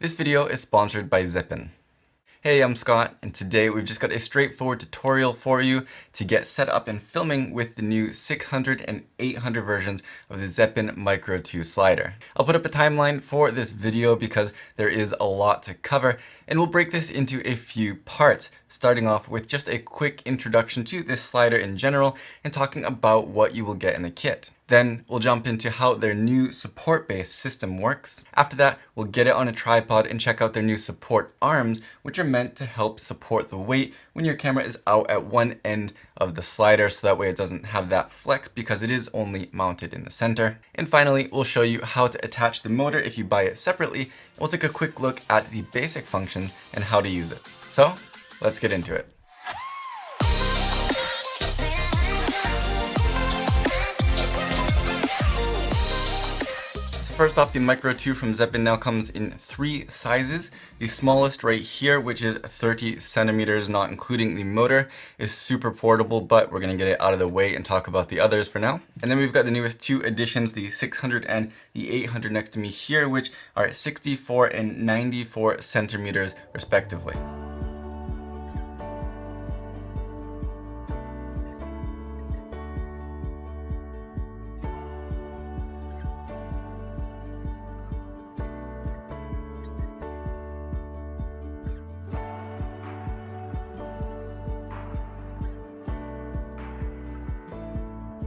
This video is sponsored by ZEAPON. Hey, I'm Scott, and today we've just got a straightforward tutorial for you to get set up and filming with the new 600 and 800 versions of the ZEAPON Micro2 slider. I'll put up a timeline for this video because there is a lot to cover, and we'll break this into a few parts, starting off with just a quick introduction to this slider in general and talking about what you will get in the kit. Then we'll jump into how their new support-based system works. After that, we'll get it on a tripod and check out their new support arms, which are meant to help support the weight when your camera is out at one end of the slider, so that way it doesn't have that flex because it is only mounted in the center. And finally, we'll show you how to attach the motor if you buy it separately. We'll take a quick look at the basic functions and how to use it. So let's get into it. First off, the Micro2 from ZEAPON now comes in 3 sizes. The smallest right here, which is 30 centimeters, not including the motor, is super portable, but we're gonna get it out of the way and talk about the others for now. And then we've got the newest 2 additions, the 600 and the 800 next to me here, which are 64 and 94 centimeters respectively.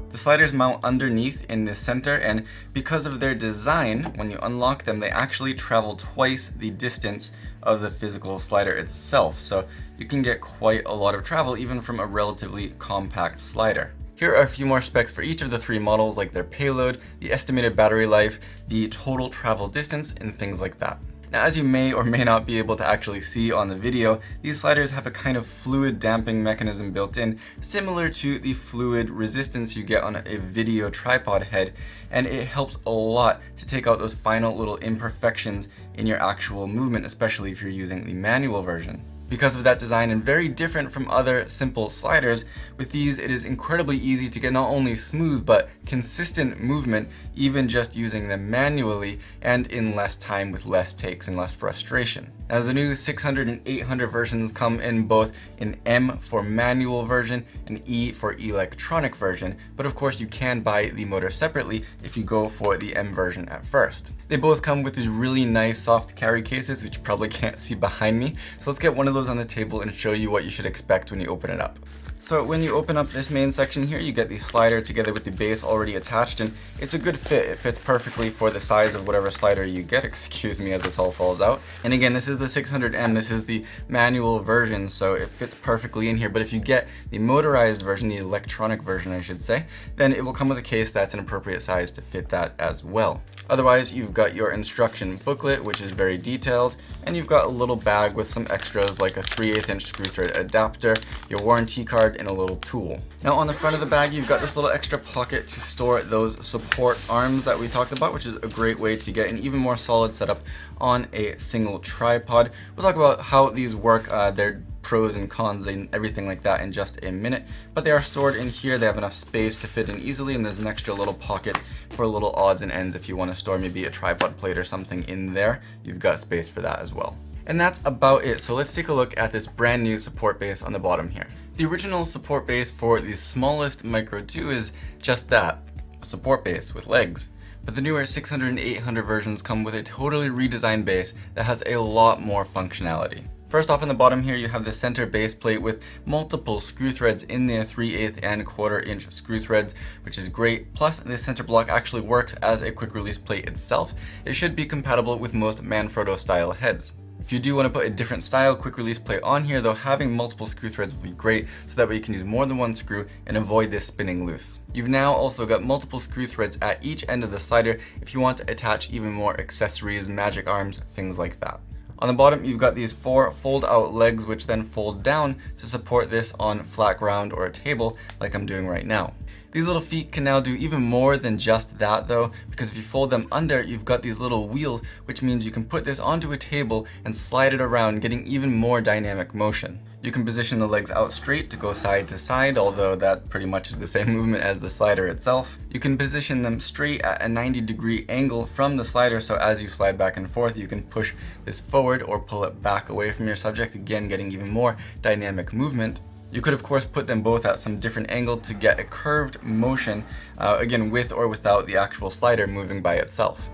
The sliders mount underneath in the center, and because of their design, when you unlock them, they actually travel twice the distance of the physical slider itself. So you can get quite a lot of travel even from a relatively compact slider. Here are a few more specs for each of the 3 models, like their payload, the estimated battery life, the total travel distance, and things like that. Now, as you may or may not be able to actually see on the video, these sliders have a kind of fluid damping mechanism built in, similar to the fluid resistance you get on a video tripod head, and it helps a lot to take out those final little imperfections in your actual movement, especially if you're using the manual version. Because of that design, and very different from other simple sliders, with these it is incredibly easy to get not only smooth but consistent movement, even just using them manually and in less time with less takes and less frustration. Now, the new 600 and 800 versions come in both an M for manual version and E for electronic version, but of course you can buy the motor separately if you go for the M version at first. They both come with these really nice soft carry cases, which you probably can't see behind me, so let's get one of those on the table and show you what you should expect when you open it up. So when you open up this main section here, you get the slider together with the base already attached, and it's a good fit. It fits perfectly for the size of whatever slider you get, excuse me as this all falls out. And again, this is the 600M, this is the manual version, so it fits perfectly in here. But if you get the motorized version, the electronic version I should say, then it will come with a case that's an appropriate size to fit that as well. Otherwise, you've got your instruction booklet, which is very detailed, and you've got a little bag with some extras like a 3/8 inch screw thread adapter, your warranty card, and a little tool. Now, on the front of the bag, you've got this little extra pocket to store those support arms that we talked about, which is a great way to get an even more solid setup on a single tripod. We'll talk about how these work, their pros and cons and everything like that in just a minute, but they are stored in here. They have enough space to fit in easily, and there's an extra little pocket for little odds and ends if you want to store maybe a tripod plate or something in there. You've got space for that as well. And that's about it. So let's take a look at this brand new support base on the bottom here. The original support base for the smallest Micro2 is just that, a support base with legs. But the newer 600 and 800 versions come with a totally redesigned base that has a lot more functionality. First off, on the bottom here, you have the center base plate with multiple screw threads in there, 3/8 and 1/4 inch screw threads, which is great. Plus, this center block actually works as a quick release plate itself. It should be compatible with most Manfrotto style heads. If you do want to put a different style quick release plate on here, though, having multiple screw threads will be great, so that way you can use more than one screw and avoid this spinning loose. You've now also got multiple screw threads at each end of the slider if you want to attach even more accessories, magic arms, things like that. On the bottom, you've got these 4 fold-out legs, which then fold down to support this on flat ground or a table like I'm doing right now. These little feet can now do even more than just that though, because if you fold them under, you've got these little wheels, which means you can put this onto a table and slide it around, getting even more dynamic motion. You can position the legs out straight to go side to side, although that pretty much is the same movement as the slider itself. You can position them straight at a 90-degree angle from the slider, so as you slide back and forth, you can push this forward or pull it back away from your subject, again getting even more dynamic movement. You could of course put them both at some different angle to get a curved motion, again with or without the actual slider moving by itself.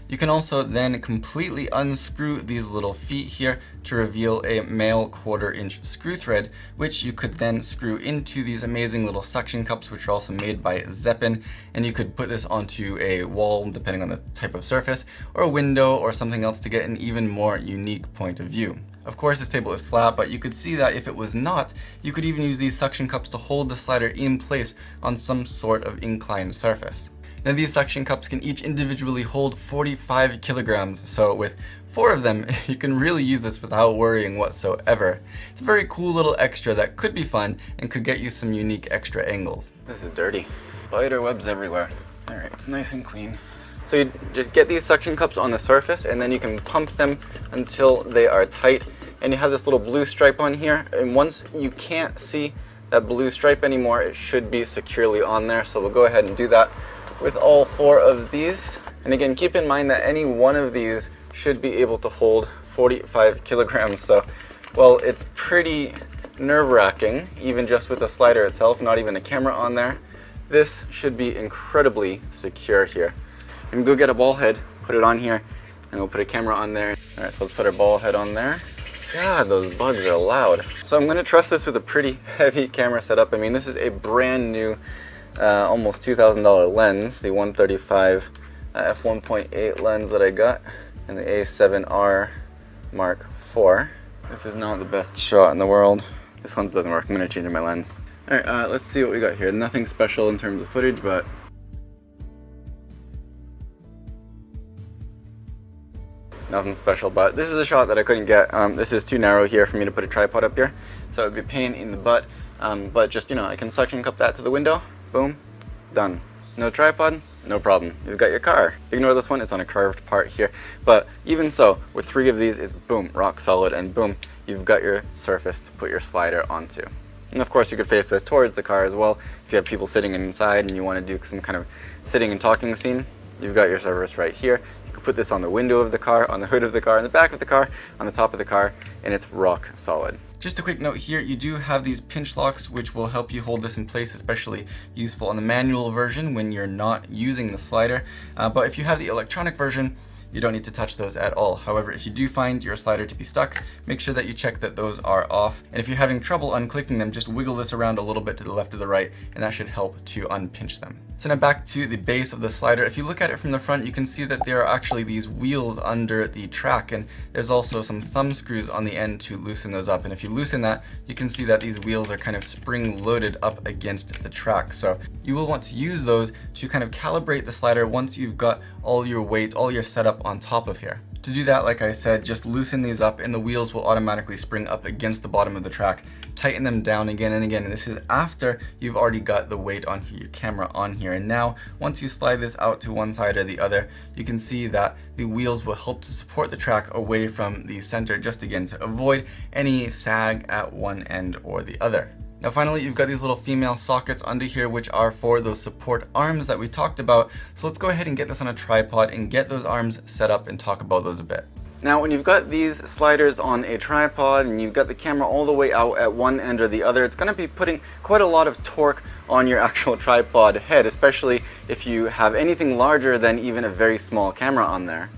You can also then completely unscrew these little feet here to reveal a male 1/4-inch screw thread, which you could then screw into these amazing little suction cups, which are also made by ZEAPON, and you could put this onto a wall depending on the type of surface, or a window or something else to get an even more unique point of view. Of course this table is flat, but you could see that if it was not, you could even use these suction cups to hold the slider in place on some sort of inclined surface. Now these suction cups can each individually hold 45 kilograms, so with 4 of them, you can really use this without worrying whatsoever. It's a very cool little extra that could be fun and could get you some unique extra angles. This is dirty. Spider webs everywhere. Alright, it's nice and clean. So you just get these suction cups on the surface and then you can pump them until they are tight. And you have this little blue stripe on here, and once you can't see that blue stripe anymore, it should be securely on there. So we'll go ahead and do that with all 4 of these. And again, keep in mind that any one of these should be able to hold 45 kilograms. So, well, it's pretty nerve-wracking, even just with the slider itself, not even a camera on there. This should be incredibly secure here. And go get a ball head, put it on here, and we'll put a camera on there. All right, so let's put our ball head on there. God, those bugs are loud. So I'm gonna trust this with a pretty heavy camera setup. I mean, this is a brand new almost $2,000 lens, the 135 f1.8 lens that I got, and the A7R Mark IV. This is not the best shot in the world. This lens doesn't work. I'm going to change my lens. Alright, let's see what we got here. Nothing special in terms of footage, but nothing special. But this is a shot that I couldn't get. This is too narrow here for me to put a tripod up here, so it would be a pain in the butt. But just, you know, I can suction cup that to the window. Boom, done. No tripod, no problem. You've got your car. Ignore this one, it's on a curved part here. But even so, with 3 of these, it's boom, rock solid, and boom, you've got your surface to put your slider onto. And of course, you could face this towards the car as well. If you have people sitting inside and you want to do some kind of sitting and talking scene, you've got your surface right here. You can put this on the window of the car, on the hood of the car, on the back of the car, on the top of the car, and it's rock solid. Just a quick note here, you do have these pinch locks which will help you hold this in place, especially useful on the manual version when you're not using the slider. But if you have the electronic version, you don't need to touch those at all. However, if you do find your slider to be stuck, make sure that you check that those are off. And if you're having trouble unclicking them, just wiggle this around a little bit to the left or the right, and that should help to unpinch them. So now back to the base of the slider. If you look at it from the front, you can see that there are actually these wheels under the track, and there's also some thumb screws on the end to loosen those up. And if you loosen that, you can see that these wheels are kind of spring loaded up against the track. So you will want to use those to kind of calibrate the slider once you've got all your weight, all your setup on top of here. To do that, like I said, just loosen these up and the wheels will automatically spring up against the bottom of the track. Tighten them down again and again, and this is after you've already got the weight on here, your camera on here. And now, once you slide this out to one side or the other, you can see that the wheels will help to support the track away from the center, just again to avoid any sag at one end or the other. Now finally, you've got these little female sockets under here, which are for those support arms that we talked about. So let's go ahead and get this on a tripod and get those arms set up and talk about those a bit. Now when you've got these sliders on a tripod and you've got the camera all the way out at one end or the other, it's going to be putting quite a lot of torque on your actual tripod head, especially if you have anything larger than even a very small camera on there.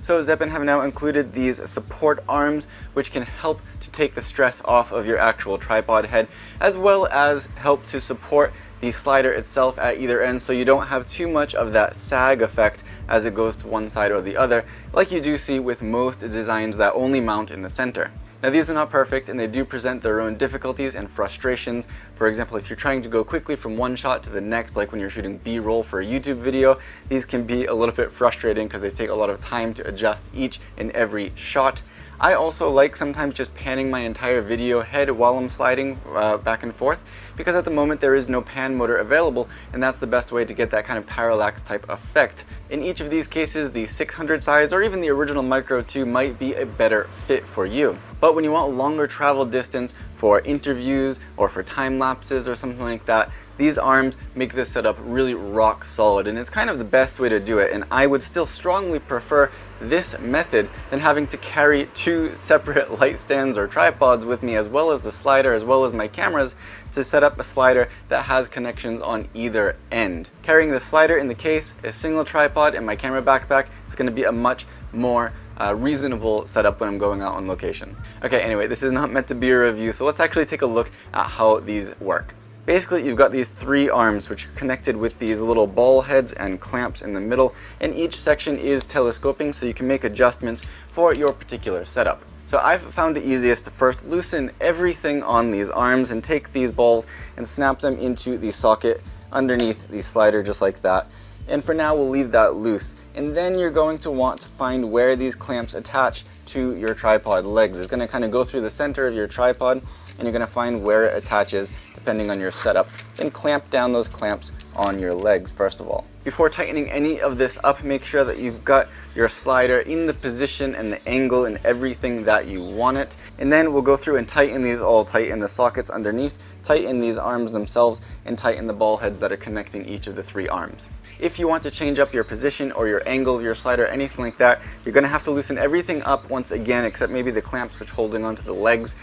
So ZEAPON have now included these support arms, which can help to take the stress off of your actual tripod head, as well as help to support the slider itself at either end, so you don't have too much of that sag effect as it goes to one side or the other, like you do see with most designs that only mount in the center. Now these are not perfect and they do present their own difficulties and frustrations. For example, if you're trying to go quickly from one shot to the next, like when you're shooting B-roll for a YouTube video, these can be a little bit frustrating because they take a lot of time to adjust each and every shot. I also like sometimes just panning my entire video head while I'm sliding back and forth, because at the moment there is no pan motor available, and that's the best way to get that kind of parallax type effect. In each of these cases, the 600 size or even the original Micro 2 might be a better fit for you. But when you want longer travel distance for interviews or for time lapses or something like that, these arms make this setup really rock solid, and it's kind of the best way to do it. And I would still strongly prefer this method than having to carry two separate light stands or tripods with me, as well as the slider, as well as my cameras, to set up a slider that has connections on either end. Carrying the slider in the case, a single tripod, and my camera backpack is going to be a much more reasonable setup when I'm going out on location. Okay, anyway, this is not meant to be a review, so let's actually take a look at how these work. Basically, you've got these three arms which are connected with these little ball heads and clamps in the middle, and each section is telescoping, so you can make adjustments for your particular setup. So I've found it easiest to first loosen everything on these arms and take these balls and snap them into the socket underneath the slider, just like that. And for now, we'll leave that loose. And then you're going to want to find where these clamps attach to your tripod legs. It's going to kind of go through the center of your tripod, and you're going to find where it attaches depending on your setup. Then clamp down those clamps on your legs first of all. Before tightening any of this up, make sure that you've got your slider in the position and the angle and everything that you want it. And then we'll go through and tighten these all, tighten the sockets underneath, tighten these arms themselves, and tighten the ball heads that are connecting each of the three arms. If you want to change up your position or your angle of your slider, anything like that, you're going to have to loosen everything up once again, except maybe the clamps which holding onto the legs.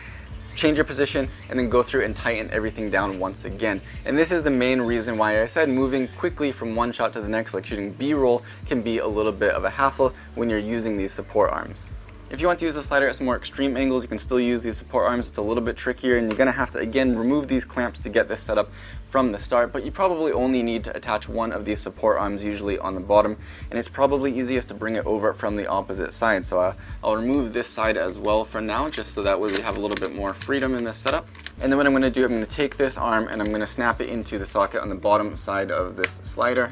Change your position and then go through and tighten everything down once again. And this is the main reason why I said moving quickly from one shot to the next, like shooting B-roll, can be a little bit of a hassle when you're using these support arms. If you want to use the slider at some more extreme angles, you can still use these support arms. It's a little bit trickier, and you're going to have to again remove these clamps to get this set up from the start, but you probably only need to attach one of these support arms, usually on the bottom, and it's probably easiest to bring it over from the opposite side. So I'll remove this side as well for now, just so that way we have a little bit more freedom in this setup. And then what I'm going to do, I'm going to take this arm and I'm going to snap it into the socket on the bottom side of this slider,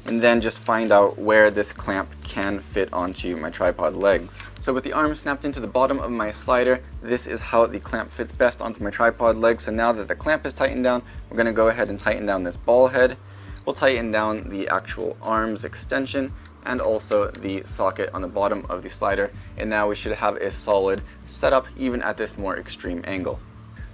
and then just find out where this clamp can fit onto my tripod legs. So with the arm snapped into the bottom of my slider, this is how the clamp fits best onto my tripod legs. So now that the clamp is tightened down, we're going to go ahead and tighten down this ball head. We'll tighten down the actual arms extension and also the socket on the bottom of the slider. And now we should have a solid setup even at this more extreme angle.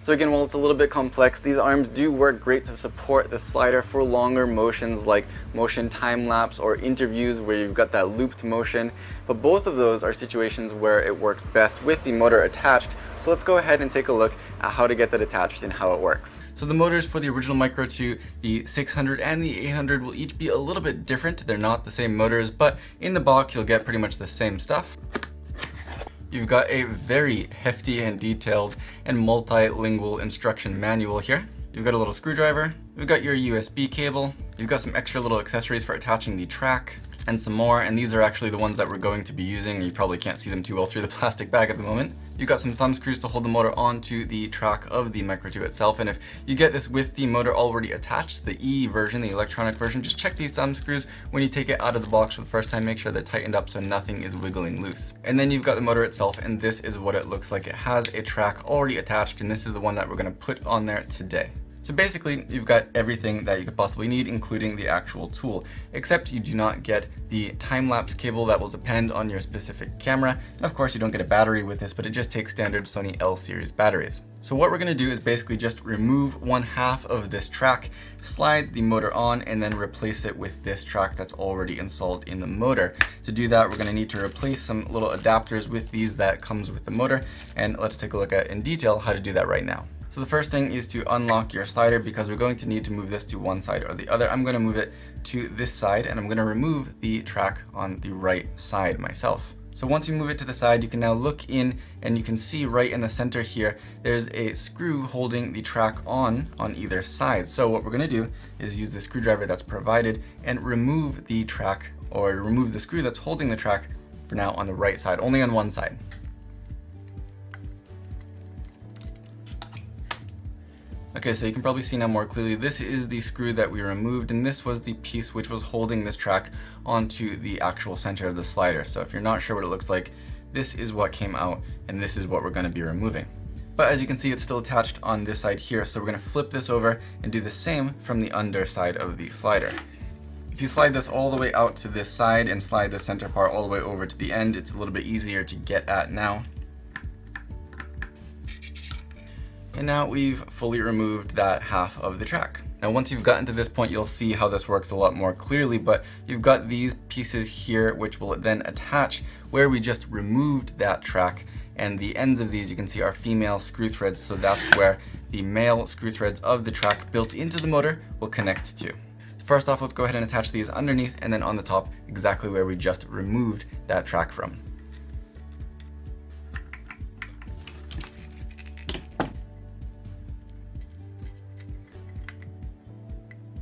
So again, while it's a little bit complex, these arms do work great to support the slider for longer motions like motion time lapse or interviews where you've got that looped motion. But both of those are situations where it works best with the motor attached. So let's go ahead and take a look at how to get that attached and how it works. So the motors for the original Micro 2, the 600 and the 800 will each be a little bit different. They're not the same motors, but in the box you'll get pretty much the same stuff. You've got a very hefty and detailed and multilingual instruction manual here. You've got a little screwdriver, you've got your USB cable, you've got some extra little accessories for attaching the track, and some more, and these are actually the ones that we're going to be using. You probably can't see them too well through the plastic bag at the moment. You've got some thumb screws to hold the motor onto the track of the Micro 2 itself, and if you get this with the motor already attached, the E version, the electronic version, just check these thumb screws when you take it out of the box for the first time. Make sure they're tightened up so nothing is wiggling loose. And then you've got the motor itself, and this is what it looks like. It has a track already attached, and this is the one that we're going to put on there today. So basically, you've got everything that you could possibly need, including the actual tool, except you do not get the time-lapse cable that will depend on your specific camera. And of course, you don't get a battery with this, but it just takes standard Sony L series batteries. So what we're going to do is basically just remove one half of this track, slide the motor on, and then replace it with this track that's already installed in the motor. To do that, we're going to need to replace some little adapters with these that comes with the motor, and let's take a look at in detail how to do that right now. So the first thing is to unlock your slider, because we're going to need to move this to one side or the other. I'm going to move it to this side, and I'm going to remove the track on the right side myself. So once you move it to the side, you can now look in and you can see right in the center here, there's a screw holding the track on either side. So what we're going to do is use the screwdriver that's provided and remove the track, or remove the screw that's holding the track for now on the right side, only on one side. Okay, so you can probably see now more clearly, this is the screw that we removed, and this was the piece which was holding this track onto the actual center of the slider. So if you're not sure what it looks like, this is what came out, and this is what we're going to be removing. But as you can see, it's still attached on this side here, so we're going to flip this over and do the same from the underside of the slider. If you slide this all the way out to this side and slide the center part all the way over to the end, it's a little bit easier to get at now. And now we've fully removed that half of the track. Now once you've gotten to this point, you'll see how this works a lot more clearly, but you've got these pieces here which will then attach where we just removed that track, and the ends of these you can see are female screw threads, so that's where the male screw threads of the track built into the motor will connect to. So first off, let's go ahead and attach these underneath, and then on the top exactly where we just removed that track from.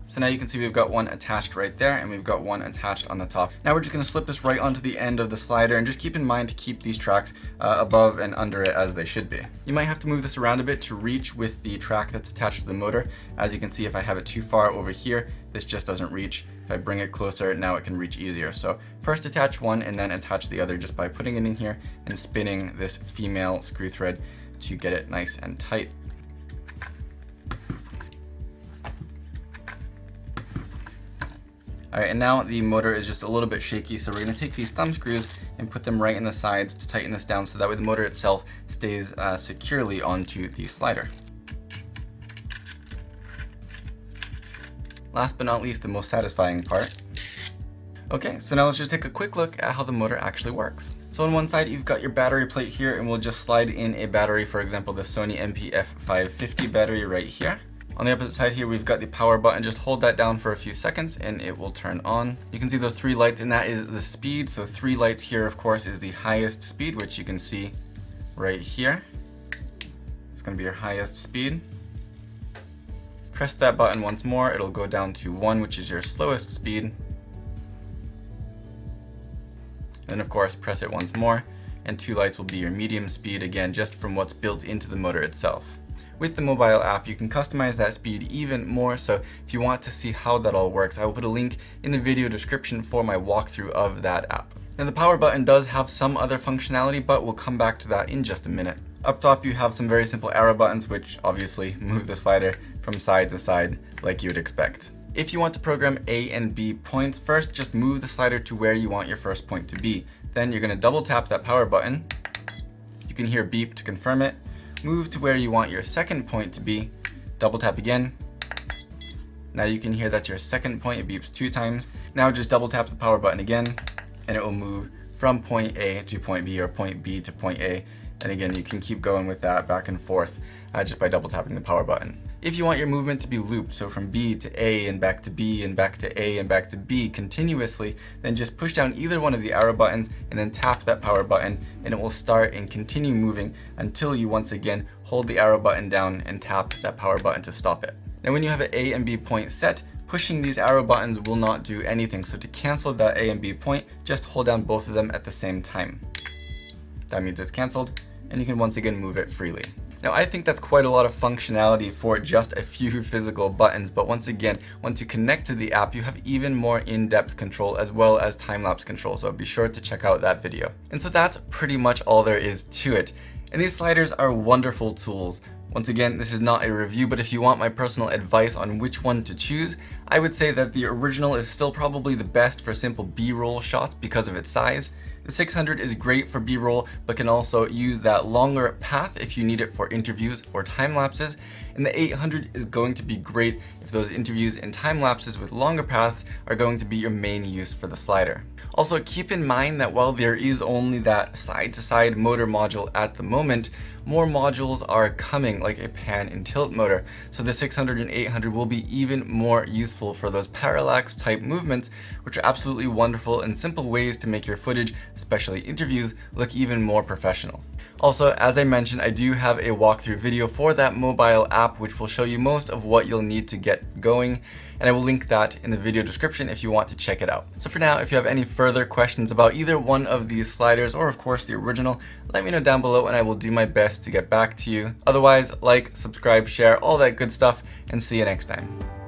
So now you can see we've got one attached right there, and we've got one attached on the top. Now we're just going to slip this right onto the end of the slider, and just keep in mind to keep these tracks above and under it as they should be. You might have to move this around a bit to reach with the track that's attached to the motor. As you can see, if I have it too far over here, this just doesn't reach. If I bring it closer, now it can reach easier. So first attach one and then attach the other just by putting it in here and spinning this female screw thread to get it nice and tight. Alright, and now the motor is just a little bit shaky, so we're going to take these thumb screws and put them right in the sides to tighten this down, so that way the motor itself stays securely onto the slider. Last but not least, the most satisfying part. Okay, so now let's just take a quick look at how the motor actually works. So on one side, you've got your battery plate here, and we'll just slide in a battery, for example, the Sony MPF550 battery right here. On the opposite side here, we've got the power button. Just hold that down for a few seconds and it will turn on. You can see those three lights, and that is the speed. So 3 lights here, of course, is the highest speed, which you can see right here. It's going to be your highest speed. Press that button once more. It'll go down to 1, which is your slowest speed. Then of course, press it once more, and 2 lights will be your medium speed, again, just from what's built into the motor itself. With the mobile app, you can customize that speed even more, so if you want to see how that all works, I will put a link in the video description for my walkthrough of that app. Now the power button does have some other functionality, but we'll come back to that in just a minute. Up top you have some very simple arrow buttons, which obviously move the slider from side to side like you would expect. If you want to program A and B points, first just move the slider to where you want your first point to be. Then you're going to double tap that power button. You can hear beep to confirm it. Move to where you want your second point to be, double tap again. Now you can hear that's your second point, it beeps 2 times. Now just double tap the power button again, and it will move from point A to point B, or point B to point A. And again, you can keep going with that back and forth just by double tapping the power button. If you want your movement to be looped, so from B to A and back to B and back to A and back to B continuously, then just push down either one of the arrow buttons and then tap that power button, and it will start and continue moving until you once again hold the arrow button down and tap that power button to stop it. Now when you have an A and B point set, pushing these arrow buttons will not do anything, so to cancel that A and B point, just hold down both of them at the same time. That means it's canceled, and you can once again move it freely. Now I think that's quite a lot of functionality for just a few physical buttons, but once again, once you connect to the app, you have even more in-depth control as well as time-lapse control, so be sure to check out that video. And so that's pretty much all there is to it. And these sliders are wonderful tools. Once again, this is not a review, but if you want my personal advice on which one to choose, I would say that the original is still probably the best for simple B-roll shots because of its size. The 600 is great for B-roll, but can also use that longer path if you need it for interviews or time lapses. And the 800 is going to be great if those interviews and time lapses with longer paths are going to be your main use for the slider. Also, keep in mind that while there is only that side-to-side motor module at the moment, more modules are coming, like a pan and tilt motor. So the 600 and 800 will be even more useful for those parallax type movements, which are absolutely wonderful and simple ways to make your footage, especially interviews, look even more professional. Also, as I mentioned, I do have a walkthrough video for that mobile app app, which will show you most of what you'll need to get going, and I will link that in the video description if you want to check it out. So for now, if you have any further questions about either one of these sliders, or of course the original, let me know down below and I will do my best to get back to you. Otherwise, like, subscribe, share, all that good stuff, and see you next time.